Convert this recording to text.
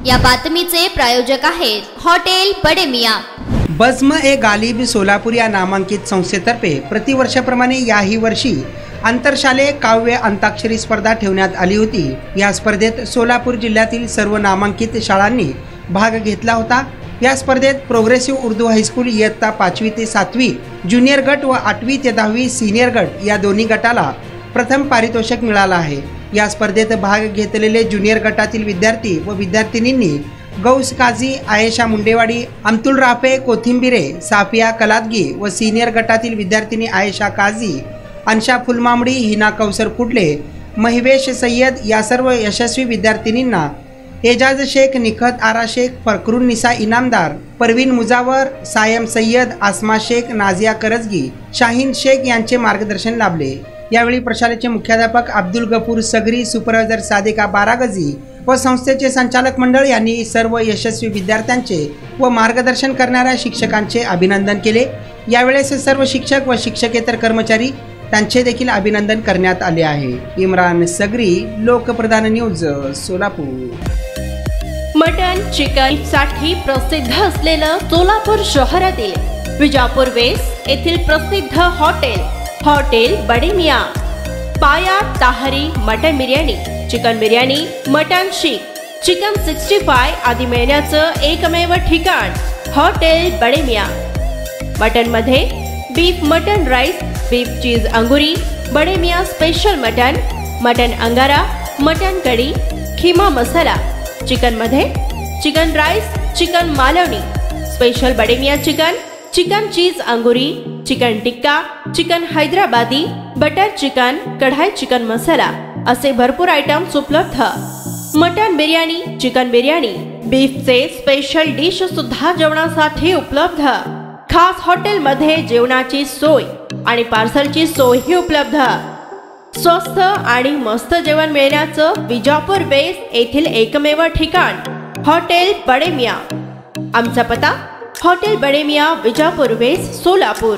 या बातमीचे प्रायोजक आहेत हॉटेल बड़े मियां। बज़्म ए गालिब सोलापूर या नामांकित संस्थेतर्फे प्रतिवर्षाप्रमाणे याही वर्षी आंतरशालेय काव्य अंताक्षरी स्पर्धा ठेवण्यात आली होती। या स्पर्धेत सोलापूर जिल्ह्यातील सर्व नामांकित शाळांनी भाग घेतला होता। या स्पर्धेत प्रोग्रेसिव्ह उर्दू हायस्कूल इयत्ता 5वी ते 7वी ज्युनियर गट व 8वी ते 10वी सीनियर गट या दोन्ही गटाला प्रथम पारितोषिक मिळालं आहे। या स्पर्धेत भाग घेतलेले ज्युनियर गटातील विद्यार्थी व विद्यार्थिनींनी गौस काझी, आयेशा मुंडेवाडी, अमतुल राफे कोथिंबिरे, साफिया कलादगी व सीनियर गटातील विद्यार्थिनी आयेशा काझी, अंशा फुलमामडी, हिना कौसर कुडले, महिवेश सय्यद या सर्व यशस्वी विद्यार्थिनींना एजाज शेख, निखत आरा शेख, फरकरुन निसा इनामदार, परवीन मुजावर, सायम सय्यद, आसमा शेख, नाजिया करजगी, शाहीन शेख यांचे मार्गदर्शन लाभले। यावेळी प्रशालेचे मुख्याध्यापक अब्दुल गफूर सगरी, सुपरवायझर सादिका बारागजी व संस्थेचे संचालक मंडळ यांनी सर्व यशस्वी विद्यार्थ्यांचे व मार्गदर्शन करणाऱ्या शिक्षकांचे अभिनंदन केले। यावेळेस सर्व शिक्षक व शिक्षकेतर कर्मचारी त्यांचे देखील अभिनंदन करण्यात आले आहे। इम्रान सगरी, Lokpradhan news, Solapur. Mutton chicken साठी प्रसिद्ध असलेलं सोलापूर शहरातील विजापूर वेस्ट येथील प्रसिद्ध hotel Bade Miyan. Paya tahari mutton biryani, chicken biryani, mutton seekh, chicken 65 आदी मिळण्याचं एकमेव ठिकाण हॉटेल बड़े मियां। मटन मध्ये beef mutton rice, beef cheese angoori, Bade Miyan special mutton, mutton angara, mutton कड़ी, खीमा मसाला। चिकन मध्ये chicken rice, chicken Malvani, special Bade Miyan chicken, chicken cheese angoori, chicken tikka, chicken Hyderabadi, butter chicken, kadai chicken masala असे भरपूर आयटम्स उपलब्ध। मटन बिर्याणी, चिकन बिर्याणी, बीफचे स्पेशल डिश सुद्धा जेवणासाठी उपलब्ध। खास हॉटेल मध्ये जेवणाची सोय आणि पार्सलची सोयही उपलब्ध। स्वस्त आणि मस्त जेवण मिळण्याचं विजापूर वेस्ट येथील एकमेव ठिकाण हॉटेल बड़े मियां। आमचा पत्ता हॉटेल बड़े मियां, विजापूर वेस्ट, सोलापूर।